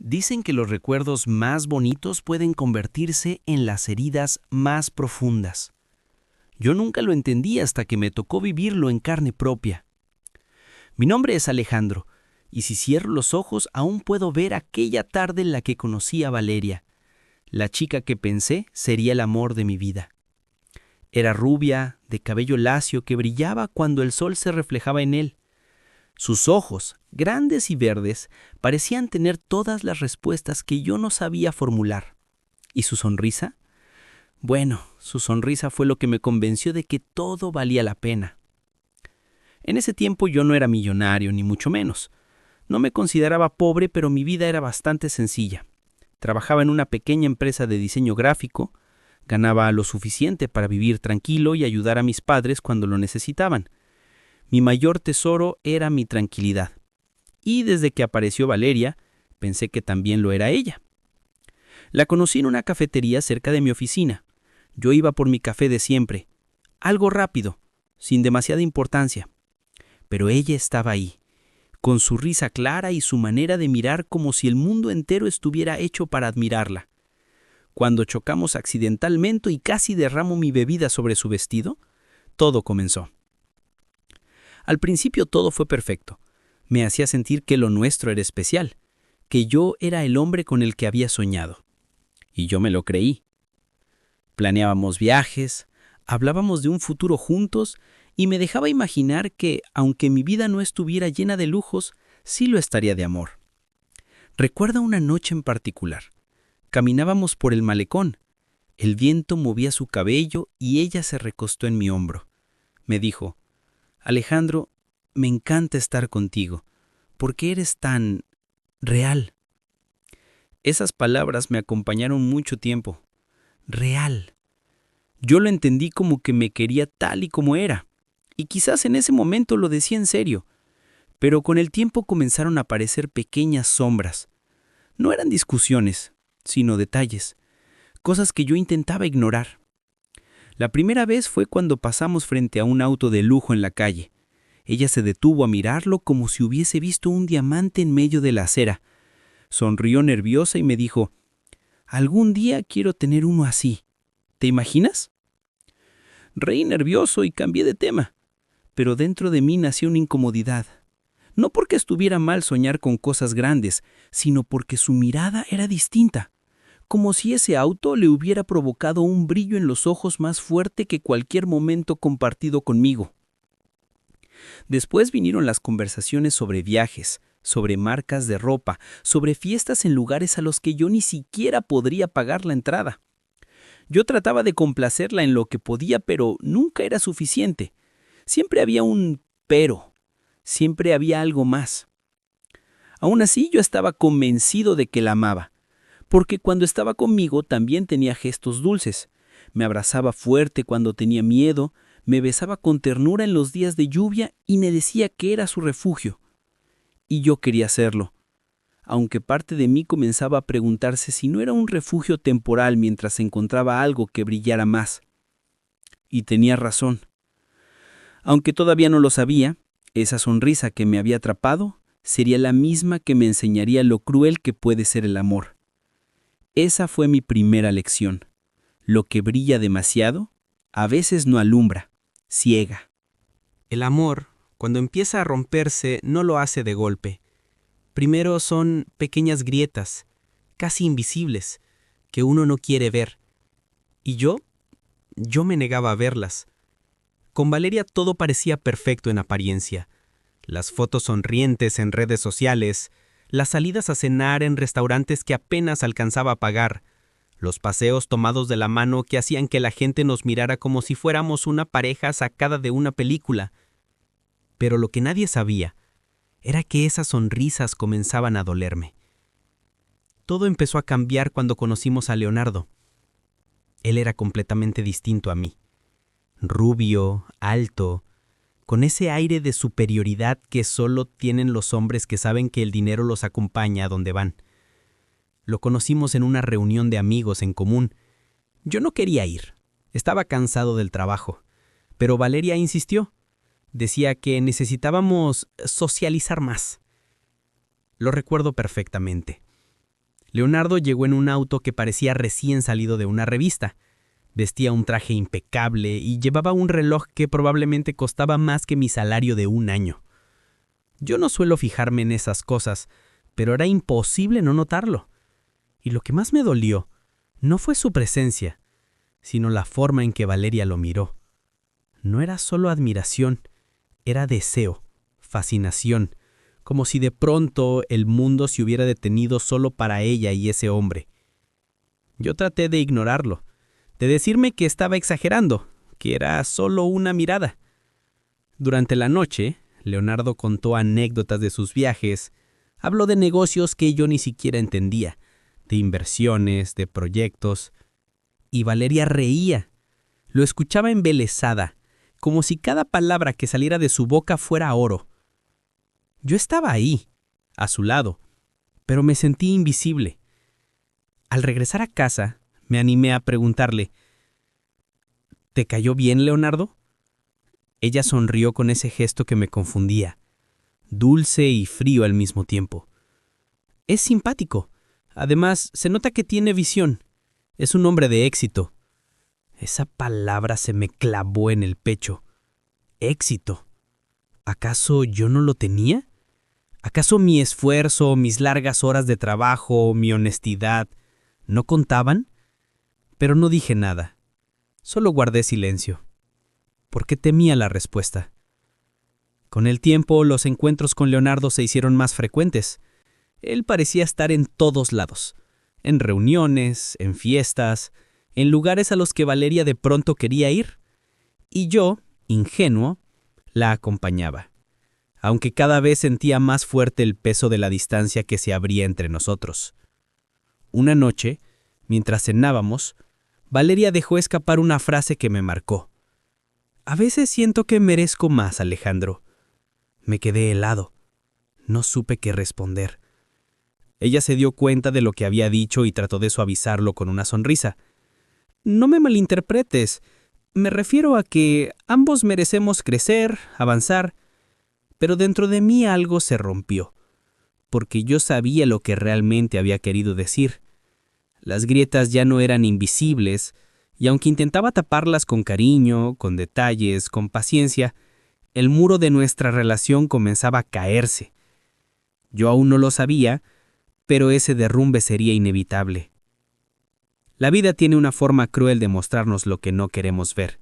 Dicen que los recuerdos más bonitos pueden convertirse en las heridas más profundas. Yo nunca lo entendí hasta que me tocó vivirlo en carne propia. Mi nombre es Alejandro, y si cierro los ojos aún puedo ver aquella tarde en la que conocí a Valeria, la chica que pensé sería el amor de mi vida. Era rubia, de cabello lacio que brillaba cuando el sol se reflejaba en él. Sus ojos, grandes y verdes, parecían tener todas las respuestas que yo no sabía formular. ¿Y su sonrisa? Bueno, su sonrisa fue lo que me convenció de que todo valía la pena. En ese tiempo yo no era millonario, ni mucho menos. No me consideraba pobre, pero mi vida era bastante sencilla. Trabajaba en una pequeña empresa de diseño gráfico, ganaba lo suficiente para vivir tranquilo y ayudar a mis padres cuando lo necesitaban. Mi mayor tesoro era mi tranquilidad. Y desde que apareció Valeria, pensé que también lo era ella. La conocí en una cafetería cerca de mi oficina. Yo iba por mi café de siempre. Algo rápido, sin demasiada importancia. Pero ella estaba ahí, con su risa clara y su manera de mirar como si el mundo entero estuviera hecho para admirarla. Cuando chocamos accidentalmente y casi derramo mi bebida sobre su vestido, todo comenzó. Al principio todo fue perfecto. Me hacía sentir que lo nuestro era especial, que yo era el hombre con el que había soñado. Y yo me lo creí. Planeábamos viajes, hablábamos de un futuro juntos y me dejaba imaginar que, aunque mi vida no estuviera llena de lujos, sí lo estaría de amor. Recuerdo una noche en particular. Caminábamos por el malecón. El viento movía su cabello y ella se recostó en mi hombro. Me dijo: Alejandro, me encanta estar contigo, porque eres tan real. Esas palabras me acompañaron mucho tiempo. Real. Yo lo entendí como que me quería tal y como era, y quizás en ese momento lo decía en serio, pero con el tiempo comenzaron a aparecer pequeñas sombras. No eran discusiones, sino detalles, cosas que yo intentaba ignorar. La primera vez fue cuando pasamos frente a un auto de lujo en la calle. Ella se detuvo a mirarlo como si hubiese visto un diamante en medio de la acera. Sonrió nerviosa y me dijo: algún día quiero tener uno así. ¿Te imaginas? Reí nervioso y cambié de tema, pero dentro de mí nació una incomodidad. No porque estuviera mal soñar con cosas grandes, sino porque su mirada era distinta, como si ese auto le hubiera provocado un brillo en los ojos más fuerte que cualquier momento compartido conmigo. Después vinieron las conversaciones sobre viajes, sobre marcas de ropa, sobre fiestas en lugares a los que yo ni siquiera podría pagar la entrada. Yo trataba de complacerla en lo que podía, pero nunca era suficiente. Siempre había un pero, siempre había algo más. Aún así, yo estaba convencido de que la amaba, porque cuando estaba conmigo también tenía gestos dulces. Me abrazaba fuerte cuando tenía miedo, me besaba con ternura en los días de lluvia y me decía que era su refugio. Y yo quería hacerlo, aunque parte de mí comenzaba a preguntarse si no era un refugio temporal mientras encontraba algo que brillara más. Y tenía razón. Aunque todavía no lo sabía, esa sonrisa que me había atrapado sería la misma que me enseñaría lo cruel que puede ser el amor. Esa fue mi primera lección. Lo que brilla demasiado, a veces no alumbra, ciega. El amor, cuando empieza a romperse, no lo hace de golpe. Primero son pequeñas grietas, casi invisibles, que uno no quiere ver. Y yo me negaba a verlas. Con Valeria todo parecía perfecto en apariencia. Las fotos sonrientes en redes sociales, las salidas a cenar en restaurantes que apenas alcanzaba a pagar, los paseos tomados de la mano que hacían que la gente nos mirara como si fuéramos una pareja sacada de una película. Pero lo que nadie sabía era que esas sonrisas comenzaban a dolerme. Todo empezó a cambiar cuando conocimos a Leonardo. Él era completamente distinto a mí. Rubio, alto, con ese aire de superioridad que solo tienen los hombres que saben que el dinero los acompaña a donde van. Lo conocimos en una reunión de amigos en común. Yo no quería ir, estaba cansado del trabajo, pero Valeria insistió. Decía que necesitábamos socializar más. Lo recuerdo perfectamente. Leonardo llegó en un auto que parecía recién salido de una revista. Vestía un traje impecable y llevaba un reloj que probablemente costaba más que mi salario de un año. Yo no suelo fijarme en esas cosas, pero era imposible no notarlo. Y lo que más me dolió no fue su presencia, sino la forma en que Valeria lo miró. No era solo admiración, era deseo, fascinación, como si de pronto el mundo se hubiera detenido solo para ella y ese hombre. Yo traté de ignorarlo, de decirme que estaba exagerando, que era solo una mirada. Durante la noche, Leonardo contó anécdotas de sus viajes, habló de negocios que yo ni siquiera entendía, de inversiones, de proyectos, y Valeria reía. Lo escuchaba embelesada, como si cada palabra que saliera de su boca fuera oro. Yo estaba ahí, a su lado, pero me sentí invisible. Al regresar a casa, me animé a preguntarle, ¿te cayó bien, Leonardo? Ella sonrió con ese gesto que me confundía, dulce y frío al mismo tiempo. Es simpático. Además, se nota que tiene visión. Es un hombre de éxito. Esa palabra se me clavó en el pecho. Éxito. ¿Acaso yo no lo tenía? ¿Acaso mi esfuerzo, mis largas horas de trabajo, mi honestidad, no contaban? Pero no dije nada. Solo guardé silencio, porque temía la respuesta. Con el tiempo, los encuentros con Leonardo se hicieron más frecuentes. Él parecía estar en todos lados, en reuniones, en fiestas, en lugares a los que Valeria de pronto quería ir. Y yo, ingenuo, la acompañaba, aunque cada vez sentía más fuerte el peso de la distancia que se abría entre nosotros. Una noche, mientras cenábamos, Valeria dejó escapar una frase que me marcó. A veces siento que merezco más, Alejandro. Me quedé helado. No supe qué responder. Ella se dio cuenta de lo que había dicho y trató de suavizarlo con una sonrisa. No me malinterpretes. Me refiero a que ambos merecemos crecer, avanzar, pero dentro de mí algo se rompió, porque yo sabía lo que realmente había querido decir. Las grietas ya no eran invisibles, y aunque intentaba taparlas con cariño, con detalles, con paciencia, el muro de nuestra relación comenzaba a caerse. Yo aún no lo sabía, pero ese derrumbe sería inevitable. La vida tiene una forma cruel de mostrarnos lo que no queremos ver,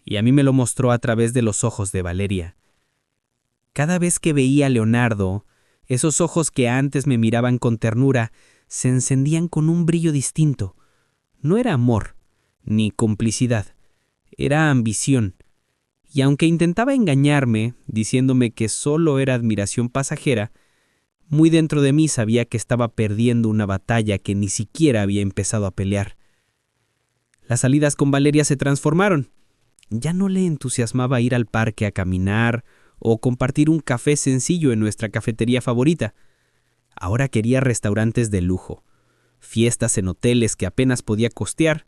y a mí me lo mostró a través de los ojos de Valeria. Cada vez que veía a Leonardo, esos ojos que antes me miraban con ternura se encendían con un brillo distinto. No era amor, ni complicidad, era ambición. Y aunque intentaba engañarme, diciéndome que solo era admiración pasajera, muy dentro de mí sabía que estaba perdiendo una batalla que ni siquiera había empezado a pelear. Las salidas con Valeria se transformaron. Ya no le entusiasmaba ir al parque a caminar o compartir un café sencillo en nuestra cafetería favorita. Ahora quería restaurantes de lujo, fiestas en hoteles que apenas podía costear,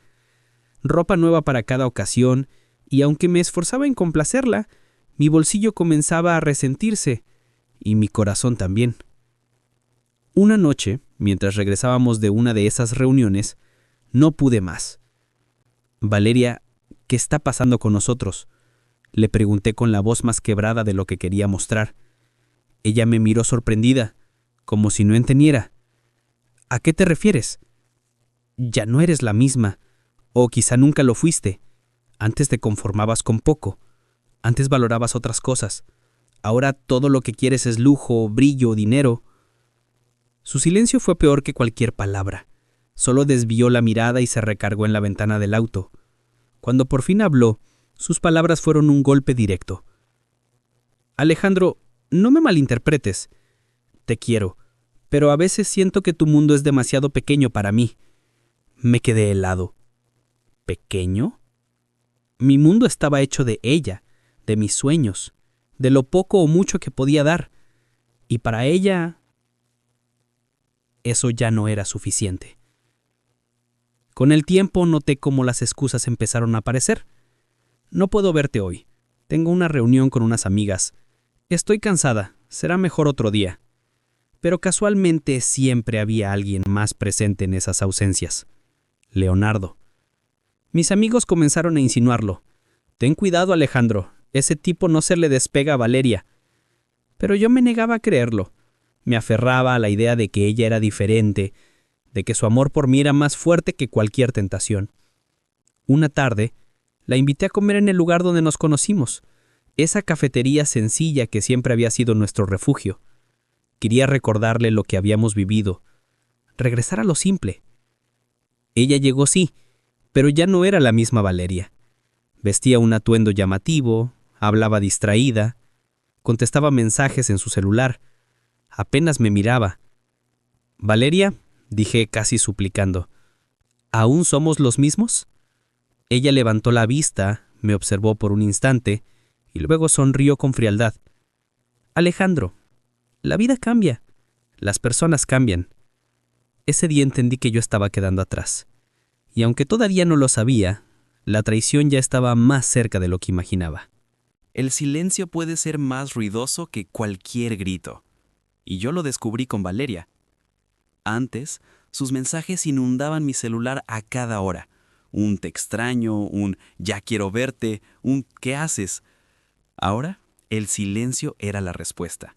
ropa nueva para cada ocasión, y aunque me esforzaba en complacerla, mi bolsillo comenzaba a resentirse, y mi corazón también. Una noche, mientras regresábamos de una de esas reuniones, no pude más. Valeria, ¿qué está pasando con nosotros?, le pregunté con la voz más quebrada de lo que quería mostrar. Ella me miró sorprendida, como si no entendiera. ¿A qué te refieres? Ya no eres la misma, o quizá nunca lo fuiste. Antes te conformabas con poco, antes valorabas otras cosas. Ahora todo lo que quieres es lujo, brillo, dinero. Su silencio fue peor que cualquier palabra. Solo desvió la mirada y se recargó en la ventana del auto. Cuando por fin habló, sus palabras fueron un golpe directo. Alejandro, no me malinterpretes. Te quiero, pero a veces siento que tu mundo es demasiado pequeño para mí. Me quedé helado. ¿Pequeño? Mi mundo estaba hecho de ella, de mis sueños, de lo poco o mucho que podía dar. Y para ella, eso ya no era suficiente. Con el tiempo noté cómo las excusas empezaron a aparecer. No puedo verte hoy. Tengo una reunión con unas amigas. Estoy cansada. Será mejor otro día. Pero casualmente siempre había alguien más presente en esas ausencias. Leonardo. Mis amigos comenzaron a insinuarlo. «Ten cuidado, Alejandro, ese tipo no se le despega a Valeria». Pero yo me negaba a creerlo. Me aferraba a la idea de que ella era diferente, de que su amor por mí era más fuerte que cualquier tentación. Una tarde, la invité a comer en el lugar donde nos conocimos, esa cafetería sencilla que siempre había sido nuestro refugio. Quería recordarle lo que habíamos vivido, regresar a lo simple. Ella llegó, sí, pero ya no era la misma Valeria. Vestía un atuendo llamativo, hablaba distraída, contestaba mensajes en su celular. Apenas me miraba. «Valeria», dije casi suplicando, «¿aún somos los mismos?». Ella levantó la vista, me observó por un instante y luego sonrió con frialdad. «Alejandro, la vida cambia, las personas cambian». Ese día entendí que yo estaba quedando atrás. Y aunque todavía no lo sabía, la traición ya estaba más cerca de lo que imaginaba. El silencio puede ser más ruidoso que cualquier grito. Y yo lo descubrí con Valeria. Antes, sus mensajes inundaban mi celular a cada hora. Un «te extraño», un «ya quiero verte», un «¿qué haces?». Ahora, el silencio era la respuesta.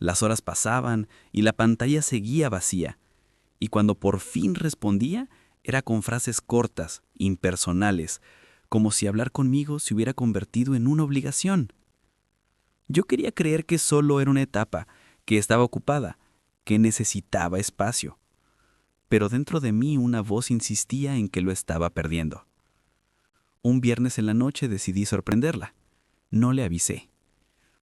Las horas pasaban y la pantalla seguía vacía. Y cuando por fin respondía, era con frases cortas, impersonales, como si hablar conmigo se hubiera convertido en una obligación. Yo quería creer que solo era una etapa, que estaba ocupada, que necesitaba espacio. Pero dentro de mí una voz insistía en que lo estaba perdiendo. Un viernes en la noche decidí sorprenderla. No le avisé.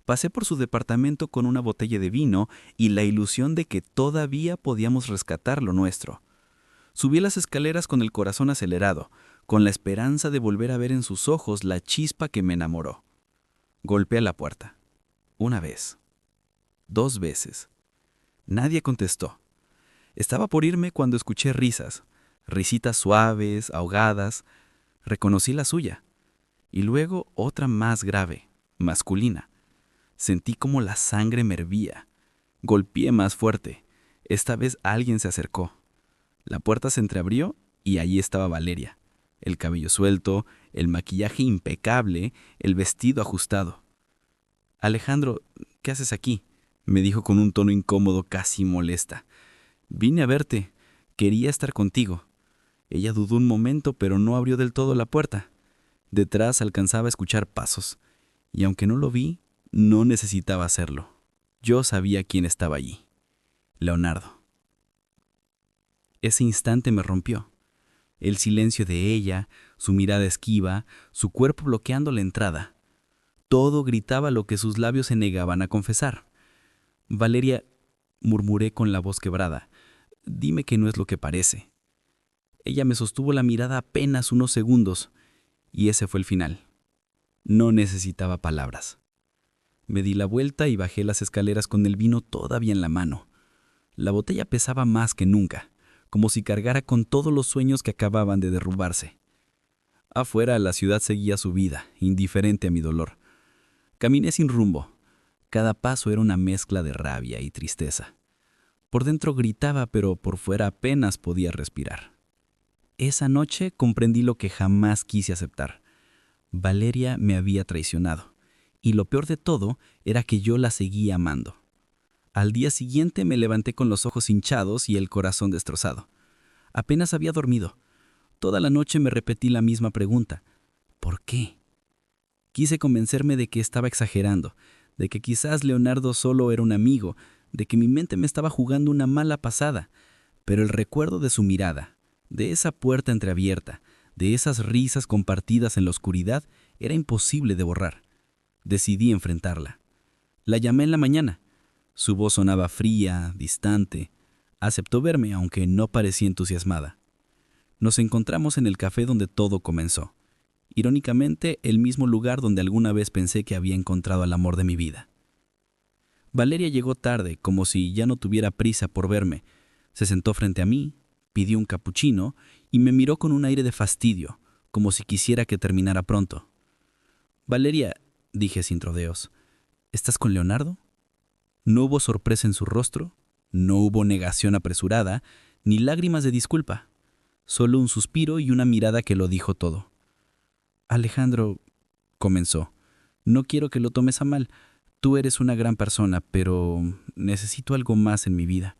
Pasé por su departamento con una botella de vino y la ilusión de que todavía podíamos rescatar lo nuestro. Subí las escaleras con el corazón acelerado, con la esperanza de volver a ver en sus ojos la chispa que me enamoró. Golpeé la puerta. 1 vez. 2 veces. Nadie contestó. Estaba por irme cuando escuché risas, risitas suaves, ahogadas. Reconocí la suya. Y luego otra más grave, masculina. Sentí como la sangre me hervía. Golpeé más fuerte. Esta vez alguien se acercó. La puerta se entreabrió y allí estaba Valeria. El cabello suelto, el maquillaje impecable, el vestido ajustado. «Alejandro, ¿qué haces aquí?», me dijo con un tono incómodo, casi molesta. «Vine a verte. Quería estar contigo». Ella dudó un momento, pero no abrió del todo la puerta. Detrás alcanzaba a escuchar pasos, y aunque no lo vi, no necesitaba hacerlo. Yo sabía quién estaba allí. Leonardo. Ese instante me rompió. El silencio de ella, su mirada esquiva, su cuerpo bloqueando la entrada. Todo gritaba lo que sus labios se negaban a confesar. «Valeria», murmuré con la voz quebrada, «dime que no es lo que parece». Ella me sostuvo la mirada apenas unos segundos, y ese fue el final. No necesitaba palabras. Me di la vuelta y bajé las escaleras con el vino todavía en la mano. La botella pesaba más que nunca, como si cargara con todos los sueños que acababan de derrumbarse. Afuera la ciudad seguía su vida, indiferente a mi dolor. Caminé sin rumbo. Cada paso era una mezcla de rabia y tristeza. Por dentro gritaba, pero por fuera apenas podía respirar. Esa noche comprendí lo que jamás quise aceptar. Valeria me había traicionado, y lo peor de todo era que yo la seguía amando. Al día siguiente me levanté con los ojos hinchados y el corazón destrozado. Apenas había dormido. Toda la noche me repetí la misma pregunta. ¿Por qué? Quise convencerme de que estaba exagerando, de que quizás Leonardo solo era un amigo, de que mi mente me estaba jugando una mala pasada, pero el recuerdo de su mirada, de esa puerta entreabierta, de esas risas compartidas en la oscuridad, era imposible de borrar. Decidí enfrentarla. La llamé en la mañana. Su voz sonaba fría, distante. Aceptó verme, aunque no parecía entusiasmada. Nos encontramos en el café donde todo comenzó. Irónicamente, el mismo lugar donde alguna vez pensé que había encontrado al amor de mi vida. Valeria llegó tarde, como si ya no tuviera prisa por verme. Se sentó frente a mí, pidió un capuchino y me miró con un aire de fastidio, como si quisiera que terminara pronto. «Valeria», dije sin rodeos, «¿estás con Leonardo?». No hubo sorpresa en su rostro, No hubo negación apresurada, ni lágrimas de disculpa. Solo un suspiro y una mirada que lo dijo todo. Alejandro, comenzó, no quiero que lo tomes a mal. Tú eres una gran persona, pero necesito algo más en mi vida.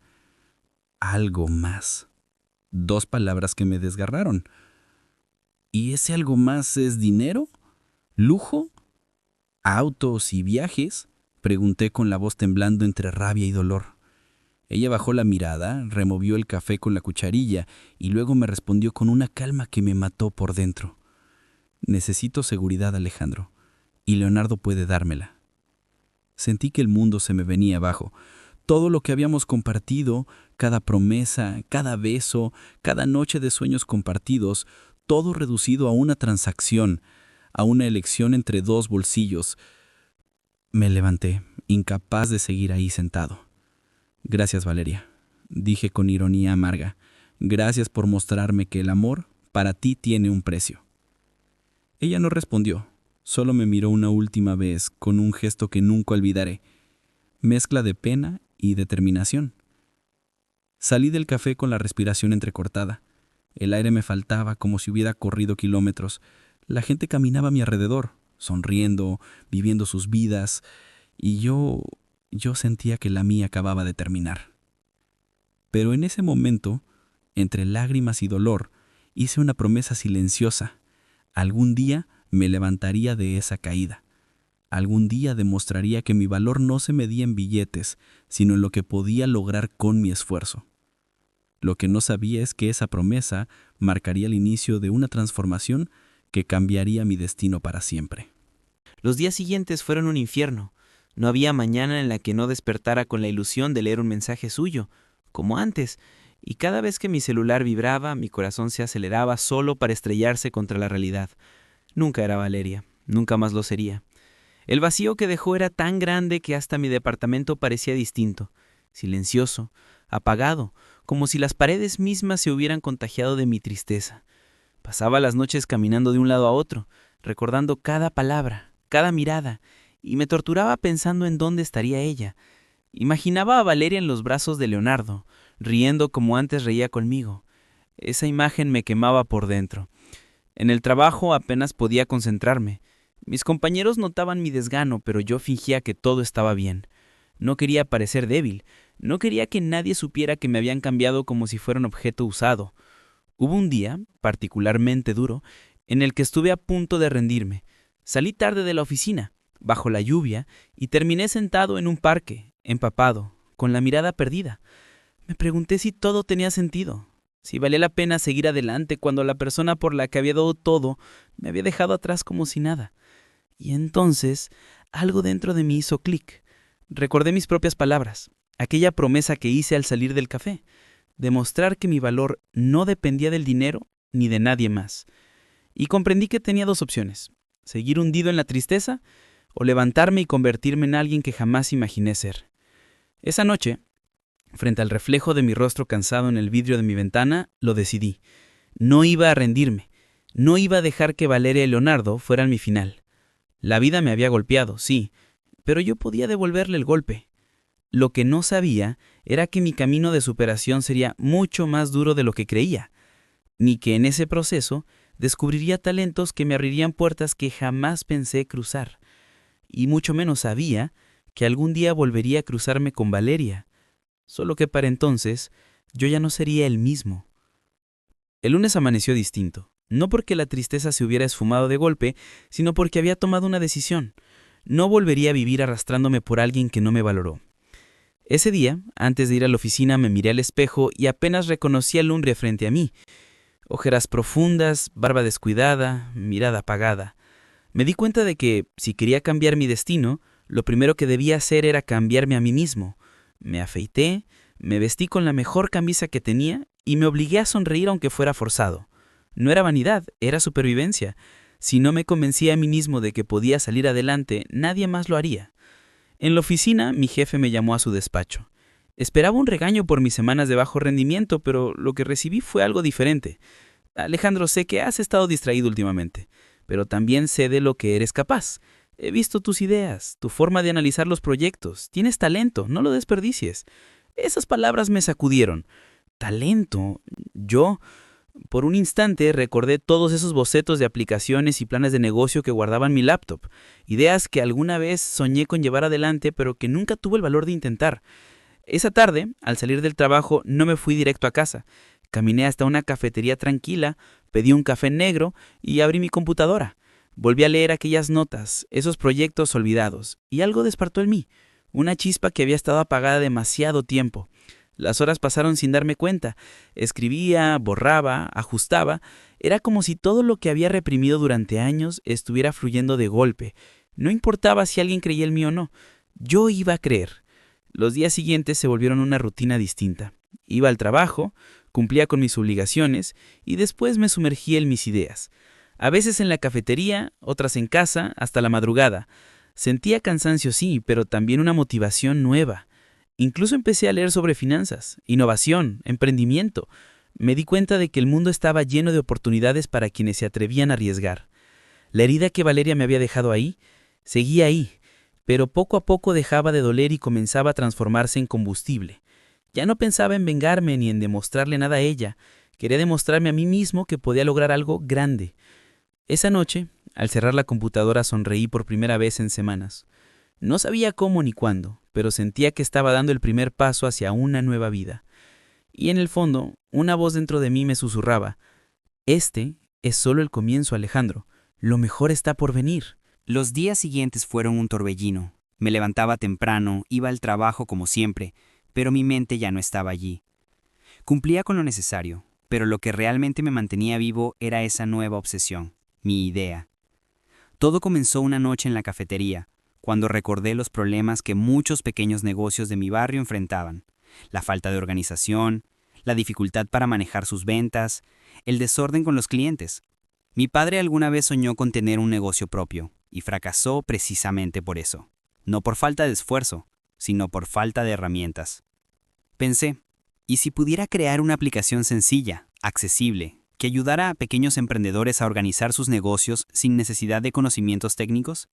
Algo más. 2 palabras que me desgarraron. ¿Y ese algo más es dinero? ¿Lujo? ¿Autos y viajes? Pregunté con la voz temblando entre rabia y dolor. Ella bajó la mirada, removió el café con la cucharilla y luego me respondió con una calma que me mató por dentro. Necesito seguridad, Alejandro, y Leonardo puede dármela. Sentí que el mundo se me venía abajo. Todo lo que habíamos compartido, cada promesa, cada beso, cada noche de sueños compartidos, todo reducido a una transacción, a una elección entre 2 bolsillos. Me levanté, incapaz de seguir ahí sentado. Gracias, Valeria, dije con ironía amarga. Gracias por mostrarme que el amor para ti tiene un precio. Ella no respondió, solo me miró una última vez con un gesto que nunca olvidaré, mezcla de pena y determinación. Salí del café con la respiración entrecortada. El aire me faltaba como si hubiera corrido kilómetros. La gente caminaba a mi alrededor, sonriendo, viviendo sus vidas, y yo sentía que la mía acababa de terminar. Pero en ese momento, entre lágrimas y dolor, hice una promesa silenciosa. Algún día me levantaría de esa caída. Algún día demostraría que mi valor no se medía en billetes, sino en lo que podía lograr con mi esfuerzo. Lo que no sabía es que esa promesa marcaría el inicio de una transformación que cambiaría mi destino para siempre. Los días siguientes fueron un infierno. No había mañana en la que no despertara con la ilusión de leer un mensaje suyo, como antes, y cada vez que mi celular vibraba, mi corazón se aceleraba solo para estrellarse contra la realidad. Nunca era Valeria, nunca más lo sería. El vacío que dejó era tan grande que hasta mi departamento parecía distinto, silencioso, apagado, como si las paredes mismas se hubieran contagiado de mi tristeza. Pasaba las noches caminando de un lado a otro, recordando cada palabra, cada mirada, y me torturaba pensando en dónde estaría ella. Imaginaba a Valeria en los brazos de Leonardo, riendo como antes reía conmigo. Esa imagen me quemaba por dentro. En el trabajo apenas podía concentrarme. Mis compañeros notaban mi desgano, pero yo fingía que todo estaba bien. No quería parecer débil. No quería que nadie supiera que me habían cambiado como si fuera un objeto usado. Hubo un día, particularmente duro, en el que estuve a punto de rendirme. Salí tarde de la oficina, bajo la lluvia, y terminé sentado en un parque, empapado, con la mirada perdida. Me pregunté si todo tenía sentido, si valía la pena seguir adelante cuando la persona por la que había dado todo me había dejado atrás como si nada. Y entonces, algo dentro de mí hizo clic. Recordé mis propias palabras, aquella promesa que hice al salir del café, demostrar que mi valor no dependía del dinero ni de nadie más. Y comprendí que tenía 2 opciones, seguir hundido en la tristeza o levantarme y convertirme en alguien que jamás imaginé ser. Esa noche, frente al reflejo de mi rostro cansado en el vidrio de mi ventana, lo decidí. No iba a rendirme, no iba a dejar que Valeria y Leonardo fueran mi final. La vida me había golpeado, sí, pero yo podía devolverle el golpe. Lo que no sabía era que mi camino de superación sería mucho más duro de lo que creía, ni que en ese proceso descubriría talentos que me abrirían puertas que jamás pensé cruzar, y mucho menos sabía que algún día volvería a cruzarme con Valeria, solo que para entonces yo ya no sería el mismo. El lunes amaneció distinto, no porque la tristeza se hubiera esfumado de golpe, sino porque había tomado una decisión. No volvería a vivir arrastrándome por alguien que no me valoró. Ese día, antes de ir a la oficina, me miré al espejo y apenas reconocí al hombre frente a mí. Ojeras profundas, barba descuidada, mirada apagada. Me di cuenta de que, si quería cambiar mi destino, lo primero que debía hacer era cambiarme a mí mismo. Me afeité, me vestí con la mejor camisa que tenía y me obligué a sonreír aunque fuera forzado. No era vanidad, era supervivencia. Si no me convencía a mí mismo de que podía salir adelante, nadie más lo haría. En la oficina, mi jefe me llamó a su despacho. Esperaba un regaño por mis semanas de bajo rendimiento, pero lo que recibí fue algo diferente. Alejandro, sé que has estado distraído últimamente, pero también sé de lo que eres capaz. He visto tus ideas, tu forma de analizar los proyectos. Tienes talento, no lo desperdicies. Esas palabras me sacudieron. ¿Talento? ¿Yo? Por un instante recordé todos esos bocetos de aplicaciones y planes de negocio que guardaba en mi laptop, ideas que alguna vez soñé con llevar adelante pero que nunca tuve el valor de intentar. Esa tarde, al salir del trabajo, no me fui directo a casa. Caminé hasta una cafetería tranquila, pedí un café negro y abrí mi computadora. Volví a leer aquellas notas, esos proyectos olvidados, y algo despertó en mí, una chispa que había estado apagada demasiado tiempo. Las horas pasaron sin darme cuenta. Escribía, borraba, ajustaba. Era como si todo lo que había reprimido durante años estuviera fluyendo de golpe. No importaba si alguien creía en mí o no. Yo iba a creer. Los días siguientes se volvieron una rutina distinta. Iba al trabajo, cumplía con mis obligaciones y después me sumergía en mis ideas. A veces en la cafetería, otras en casa, hasta la madrugada. Sentía cansancio sí, pero también una motivación nueva. Incluso empecé a leer sobre finanzas, innovación, emprendimiento. Me di cuenta de que el mundo estaba lleno de oportunidades para quienes se atrevían a arriesgar. La herida que Valeria me había dejado ahí, seguía ahí, pero poco a poco dejaba de doler y comenzaba a transformarse en combustible. Ya no pensaba en vengarme ni en demostrarle nada a ella. Quería demostrarme a mí mismo que podía lograr algo grande. Esa noche, al cerrar la computadora, sonreí por primera vez en semanas. No sabía cómo ni cuándo, pero sentía que estaba dando el primer paso hacia una nueva vida. Y en el fondo, una voz dentro de mí me susurraba: «Este es solo el comienzo, Alejandro. Lo mejor está por venir». Los días siguientes fueron un torbellino. Me levantaba temprano, iba al trabajo como siempre, pero mi mente ya no estaba allí. Cumplía con lo necesario, pero lo que realmente me mantenía vivo era esa nueva obsesión, mi idea. Todo comenzó una noche en la cafetería, cuando recordé los problemas que muchos pequeños negocios de mi barrio enfrentaban: la falta de organización, la dificultad para manejar sus ventas, el desorden con los clientes. Mi padre alguna vez soñó con tener un negocio propio, y fracasó precisamente por eso. No por falta de esfuerzo, sino por falta de herramientas. Pensé, ¿y si pudiera crear una aplicación sencilla, accesible, que ayudara a pequeños emprendedores a organizar sus negocios sin necesidad de conocimientos técnicos?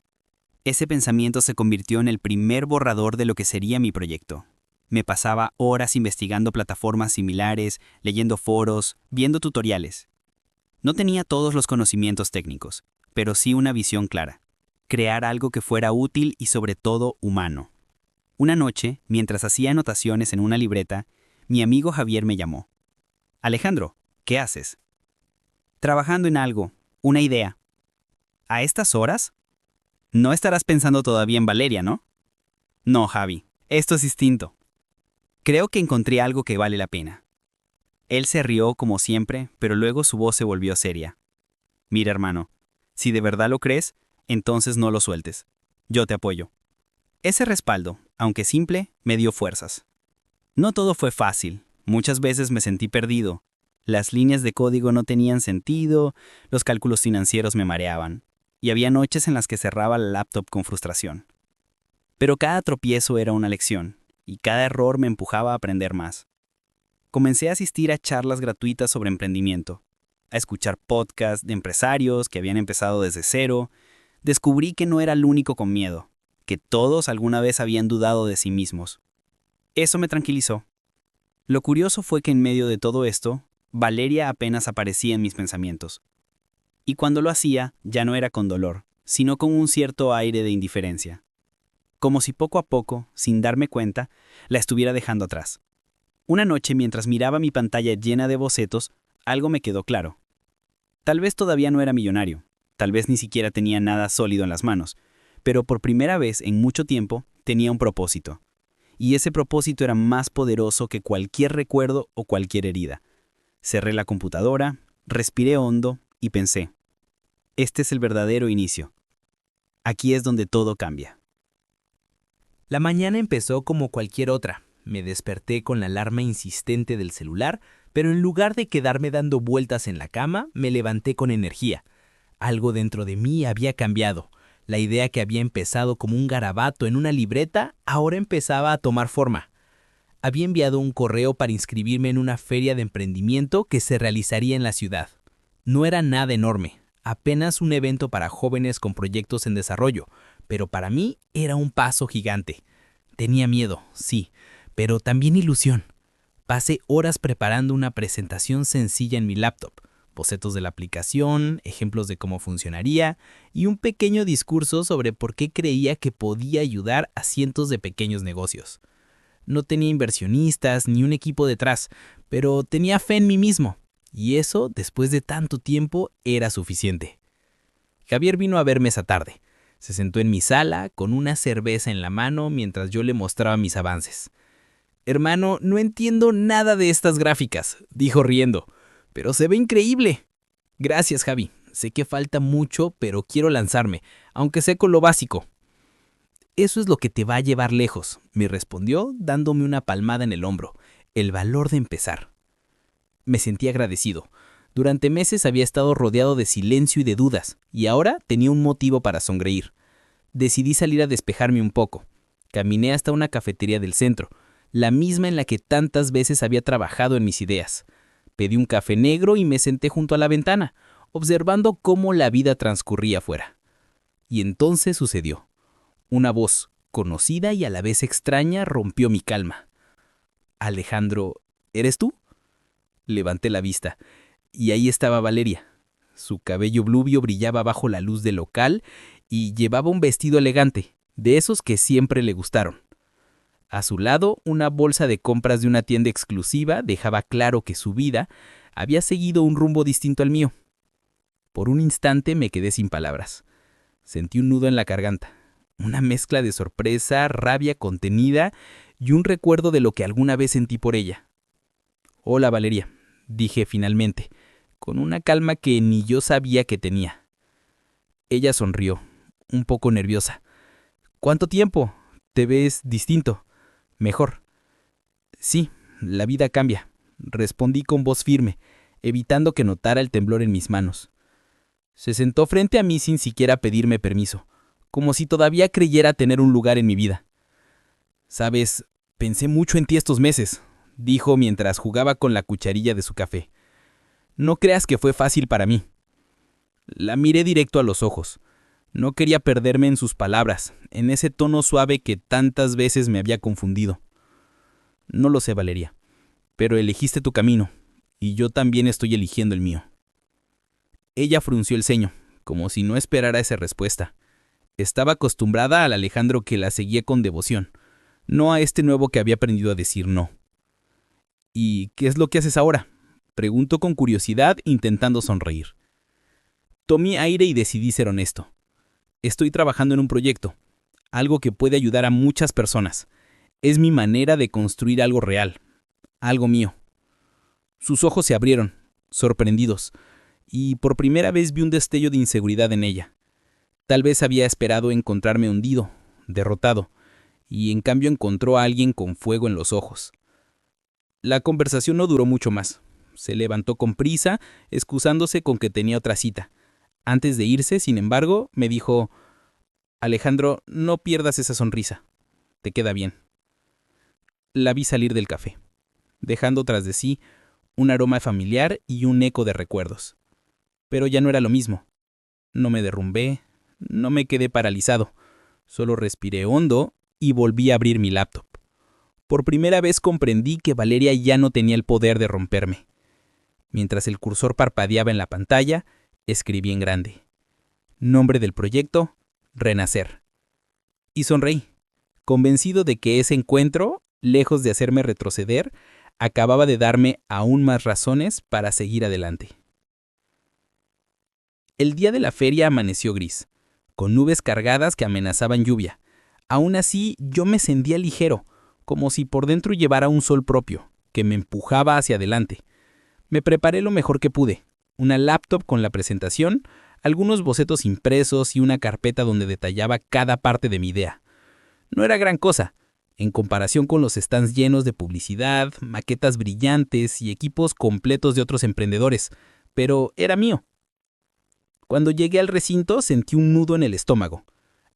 Ese pensamiento se convirtió en el primer borrador de lo que sería mi proyecto. Me pasaba horas investigando plataformas similares, leyendo foros, viendo tutoriales. No tenía todos los conocimientos técnicos, pero sí una visión clara: crear algo que fuera útil y sobre todo humano. Una noche, mientras hacía anotaciones en una libreta, mi amigo Javier me llamó. «Alejandro, ¿qué haces?» «Trabajando en algo, una idea». «¿A estas horas?» «No estarás pensando todavía en Valeria, ¿no?» «No, Javi, esto es distinto. Creo que encontré algo que vale la pena». Él se rió como siempre, pero luego su voz se volvió seria. «Mira, hermano, si de verdad lo crees, entonces no lo sueltes. Yo te apoyo». Ese respaldo, aunque simple, me dio fuerzas. No todo fue fácil. Muchas veces me sentí perdido. Las líneas de código no tenían sentido, los cálculos financieros me mareaban, y había noches en las que cerraba la laptop con frustración. Pero cada tropiezo era una lección, y cada error me empujaba a aprender más. Comencé a asistir a charlas gratuitas sobre emprendimiento, a escuchar podcasts de empresarios que habían empezado desde cero. Descubrí que no era el único con miedo, que todos alguna vez habían dudado de sí mismos. Eso me tranquilizó. Lo curioso fue que en medio de todo esto, Valeria apenas aparecía en mis pensamientos. Y cuando lo hacía, ya no era con dolor, sino con un cierto aire de indiferencia. Como si poco a poco, sin darme cuenta, la estuviera dejando atrás. Una noche, mientras miraba mi pantalla llena de bocetos, algo me quedó claro. Tal vez todavía no era millonario, tal vez ni siquiera tenía nada sólido en las manos, pero por primera vez en mucho tiempo tenía un propósito. Y ese propósito era más poderoso que cualquier recuerdo o cualquier herida. Cerré la computadora, respiré hondo y pensé: este es el verdadero inicio. Aquí es donde todo cambia. La mañana empezó como cualquier otra. Me desperté con la alarma insistente del celular, pero en lugar de quedarme dando vueltas en la cama, me levanté con energía. Algo dentro de mí había cambiado. La idea que había empezado como un garabato en una libreta ahora empezaba a tomar forma. Había enviado un correo para inscribirme en una feria de emprendimiento que se realizaría en la ciudad. No era nada enorme, apenas un evento para jóvenes con proyectos en desarrollo, pero para mí era un paso gigante. Tenía miedo, sí, pero también ilusión. Pasé horas preparando una presentación sencilla en mi laptop, bocetos de la aplicación, ejemplos de cómo funcionaría y un pequeño discurso sobre por qué creía que podía ayudar a cientos de pequeños negocios. No tenía inversionistas ni un equipo detrás, pero tenía fe en mí mismo, y eso, después de tanto tiempo, era suficiente. Javier vino a verme esa tarde. Se sentó en mi sala con una cerveza en la mano mientras yo le mostraba mis avances. «Hermano, no entiendo nada de estas gráficas», dijo riendo, «pero se ve increíble». «Gracias, Javi. Sé que falta mucho, pero quiero lanzarme, aunque sé con lo básico». «Eso es lo que te va a llevar lejos», me respondió, dándome una palmada en el hombro. «El valor de empezar». Me sentí agradecido. Durante meses había estado rodeado de silencio y de dudas, y ahora tenía un motivo para sonreír. Decidí salir a despejarme un poco. Caminé hasta una cafetería del centro, la misma en la que tantas veces había trabajado en mis ideas. Pedí un café negro y me senté junto a la ventana, observando cómo la vida transcurría afuera. Y entonces sucedió. Una voz, conocida y a la vez extraña, rompió mi calma. «Alejandro, ¿eres tú?» Levanté la vista, y ahí estaba Valeria. Su cabello bluvio brillaba bajo la luz del local y llevaba un vestido elegante, de esos que siempre le gustaron. A su lado, una bolsa de compras de una tienda exclusiva dejaba claro que su vida había seguido un rumbo distinto al mío. Por un instante me quedé sin palabras. Sentí un nudo en la garganta, una mezcla de sorpresa, rabia contenida y un recuerdo de lo que alguna vez sentí por ella. «Hola, Valeria», dije finalmente, con una calma que ni yo sabía que tenía. Ella sonrió, un poco nerviosa. «¿Cuánto tiempo? Te ves distinto. Mejor». «Sí, la vida cambia», respondí con voz firme, evitando que notara el temblor en mis manos. Se sentó frente a mí sin siquiera pedirme permiso, como si todavía creyera tener un lugar en mi vida. «Sabes, pensé mucho en ti estos meses», dijo mientras jugaba con la cucharilla de su café. «No creas que fue fácil para mí». La miré directo a los ojos. No quería perderme en sus palabras, en ese tono suave que tantas veces me había confundido. «No lo sé, Valeria, pero elegiste tu camino, y yo también estoy eligiendo el mío». Ella frunció el ceño, como si no esperara esa respuesta. Estaba acostumbrada al Alejandro que la seguía con devoción, no a este nuevo que había aprendido a decir no. «¿Y qué es lo que haces ahora?», preguntó con curiosidad, intentando sonreír. Tomé aire y decidí ser honesto. «Estoy trabajando en un proyecto, algo que puede ayudar a muchas personas. Es mi manera de construir algo real, algo mío». Sus ojos se abrieron, sorprendidos, y por primera vez vi un destello de inseguridad en ella. Tal vez había esperado encontrarme hundido, derrotado, y en cambio encontró a alguien con fuego en los ojos. La conversación no duró mucho más. Se levantó con prisa, excusándose con que tenía otra cita. Antes de irse, sin embargo, me dijo: «Alejandro, no pierdas esa sonrisa. Te queda bien». La vi salir del café, dejando tras de sí un aroma familiar y un eco de recuerdos. Pero ya no era lo mismo. No me derrumbé, no me quedé paralizado. Solo respiré hondo y volví a abrir mi laptop. Por primera vez comprendí que Valeria ya no tenía el poder de romperme. Mientras el cursor parpadeaba en la pantalla, escribí en grande: «Nombre del proyecto, Renacer». Y sonreí, convencido de que ese encuentro, lejos de hacerme retroceder, acababa de darme aún más razones para seguir adelante. El día de la feria amaneció gris, con nubes cargadas que amenazaban lluvia. Aún así, yo me sentía ligero, como si por dentro llevara un sol propio, que me empujaba hacia adelante. Me preparé lo mejor que pude: una laptop con la presentación, algunos bocetos impresos y una carpeta donde detallaba cada parte de mi idea. No era gran cosa, en comparación con los stands llenos de publicidad, maquetas brillantes y equipos completos de otros emprendedores, pero era mío. Cuando llegué al recinto sentí un nudo en el estómago.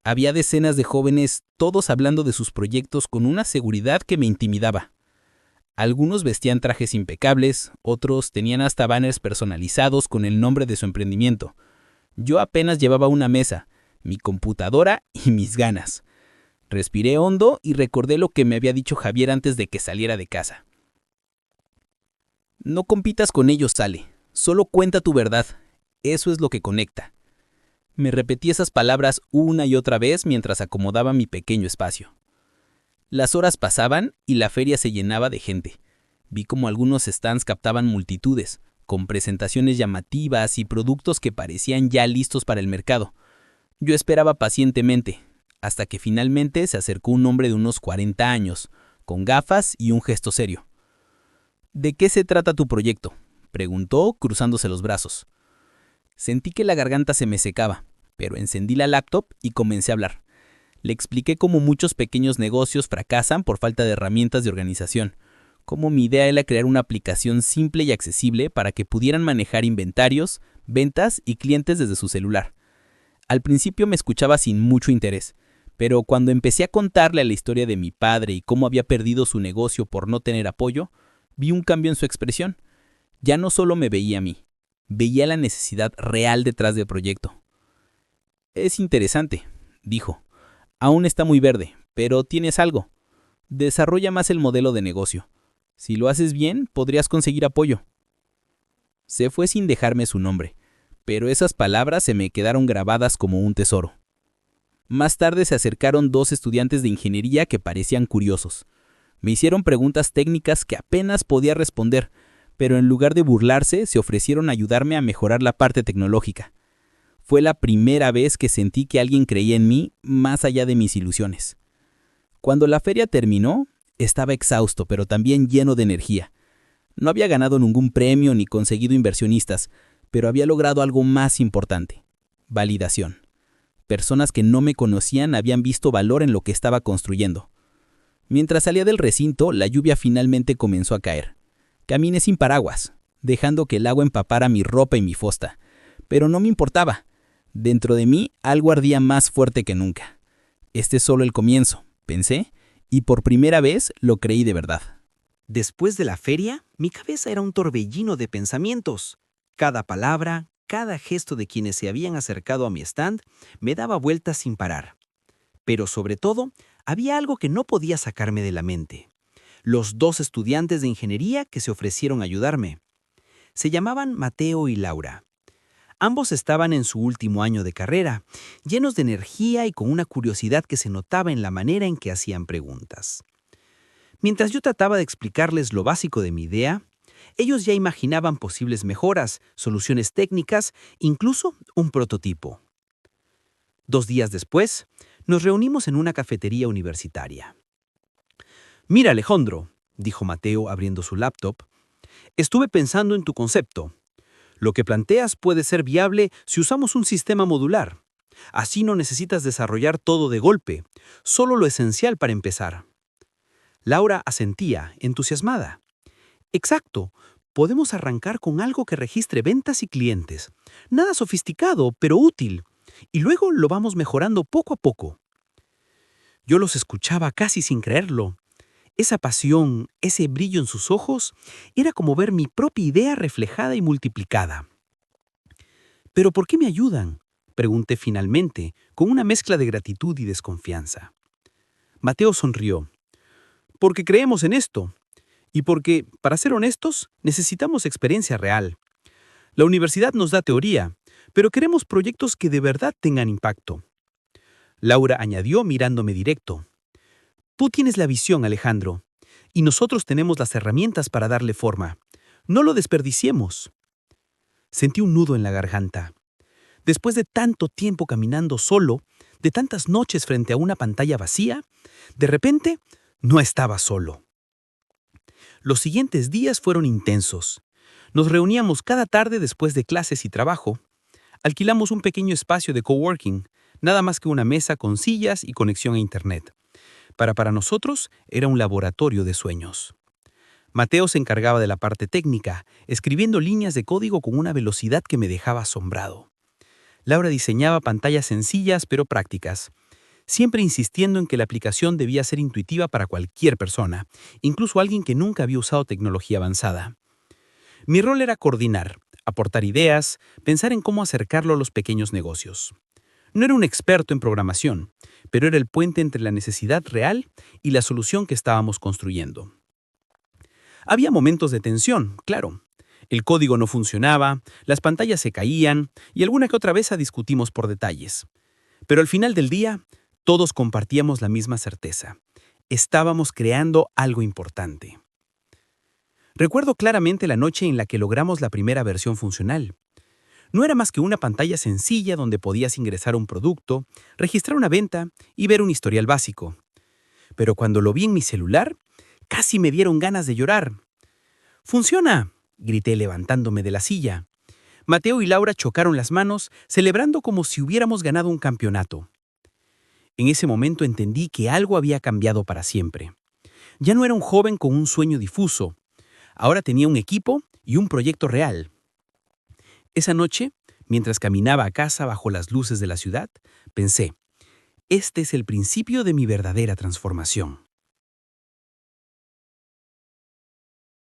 Había decenas de jóvenes, todos hablando de sus proyectos con una seguridad que me intimidaba. Algunos vestían trajes impecables, otros tenían hasta banners personalizados con el nombre de su emprendimiento. Yo apenas llevaba una mesa, mi computadora y mis ganas. Respiré hondo y recordé lo que me había dicho Javier antes de que saliera de casa. No compitas con ellos, Sale. Solo cuenta tu verdad. Eso es lo que conecta. Me repetí esas palabras una y otra vez mientras acomodaba mi pequeño espacio. Las horas pasaban y la feria se llenaba de gente. Vi como algunos stands captaban multitudes, con presentaciones llamativas y productos que parecían ya listos para el mercado. Yo esperaba pacientemente, hasta que finalmente se acercó un hombre de unos 40 años, con gafas y un gesto serio. ¿De qué se trata tu proyecto?, preguntó, cruzándose los brazos. Sentí que la garganta se me secaba, pero encendí la laptop y comencé a hablar. Le expliqué cómo muchos pequeños negocios fracasan por falta de herramientas de organización, cómo mi idea era crear una aplicación simple y accesible para que pudieran manejar inventarios, ventas y clientes desde su celular. Al principio me escuchaba sin mucho interés, pero cuando empecé a contarle la historia de mi padre y cómo había perdido su negocio por no tener apoyo, vi un cambio en su expresión. Ya no solo me veía a mí, veía la necesidad real detrás del proyecto. Es interesante, dijo. Aún está muy verde, pero tienes algo. Desarrolla más el modelo de negocio. Si lo haces bien, podrías conseguir apoyo. Se fue sin dejarme su nombre, pero esas palabras se me quedaron grabadas como un tesoro. Más tarde se acercaron 2 estudiantes de ingeniería que parecían curiosos. Me hicieron preguntas técnicas que apenas podía responder, pero en lugar de burlarse, se ofrecieron a ayudarme a mejorar la parte tecnológica. Fue la primera vez que sentí que alguien creía en mí más allá de mis ilusiones. Cuando la feria terminó, estaba exhausto, pero también lleno de energía. No había ganado ningún premio ni conseguido inversionistas, pero había logrado algo más importante: validación. Personas que no me conocían habían visto valor en lo que estaba construyendo. Mientras salía del recinto, la lluvia finalmente comenzó a caer. Caminé sin paraguas, dejando que el agua empapara mi ropa y mi fosta. Pero no me importaba. Dentro de mí algo ardía más fuerte que nunca. Este es solo el comienzo, pensé, y por primera vez lo creí de verdad. Después de la feria, mi cabeza era un torbellino de pensamientos. Cada palabra, cada gesto de quienes se habían acercado a mi stand me daba vueltas sin parar. Pero sobre todo, había algo que no podía sacarme de la mente. Los 2 estudiantes de ingeniería que se ofrecieron a ayudarme. Se llamaban Mateo y Laura. Ambos estaban en su último año de carrera, llenos de energía y con una curiosidad que se notaba en la manera en que hacían preguntas. Mientras yo trataba de explicarles lo básico de mi idea, ellos ya imaginaban posibles mejoras, soluciones técnicas, incluso un prototipo. 2 días después, nos reunimos en una cafetería universitaria. «Mira, Alejandro», dijo Mateo abriendo su laptop, «estuve pensando en tu concepto. Lo que planteas puede ser viable si usamos un sistema modular. Así no necesitas desarrollar todo de golpe, solo lo esencial para empezar». Laura asentía, entusiasmada. «Exacto, podemos arrancar con algo que registre ventas y clientes. Nada sofisticado, pero útil. Y luego lo vamos mejorando poco a poco». Yo los escuchaba casi sin creerlo. Esa pasión, ese brillo en sus ojos, era como ver mi propia idea reflejada y multiplicada. «¿Pero por qué me ayudan?», pregunté finalmente, con una mezcla de gratitud y desconfianza. Mateo sonrió. «Porque creemos en esto. Y porque, para ser honestos, necesitamos experiencia real. La universidad nos da teoría, pero queremos proyectos que de verdad tengan impacto». Laura añadió mirándome directo. «Tú tienes la visión, Alejandro, y nosotros tenemos las herramientas para darle forma. No lo desperdiciemos». Sentí un nudo en la garganta. Después de tanto tiempo caminando solo, de tantas noches frente a una pantalla vacía, de repente no estaba solo. Los siguientes días fueron intensos. Nos reuníamos cada tarde después de clases y trabajo. Alquilamos un pequeño espacio de coworking, nada más que una mesa con sillas y conexión a internet. Para nosotros era un laboratorio de sueños. Mateo se encargaba de la parte técnica, escribiendo líneas de código con una velocidad que me dejaba asombrado. Laura diseñaba pantallas sencillas pero prácticas, siempre insistiendo en que la aplicación debía ser intuitiva para cualquier persona, incluso alguien que nunca había usado tecnología avanzada. Mi rol era coordinar, aportar ideas, pensar en cómo acercarlo a los pequeños negocios. No era un experto en programación, pero era el puente entre la necesidad real y la solución que estábamos construyendo. Había momentos de tensión, claro. El código no funcionaba, las pantallas se caían y alguna que otra vez discutimos por detalles. Pero al final del día, todos compartíamos la misma certeza. Estábamos creando algo importante. Recuerdo claramente la noche en la que logramos la primera versión funcional. No era más que una pantalla sencilla donde podías ingresar un producto, registrar una venta y ver un historial básico. Pero cuando lo vi en mi celular, casi me dieron ganas de llorar. ¡Funciona!, grité levantándome de la silla. Mateo y Laura chocaron las manos, celebrando como si hubiéramos ganado un campeonato. En ese momento entendí que algo había cambiado para siempre. Ya no era un joven con un sueño difuso. Ahora tenía un equipo y un proyecto real. Esa noche, mientras caminaba a casa bajo las luces de la ciudad, pensé, este es el principio de mi verdadera transformación.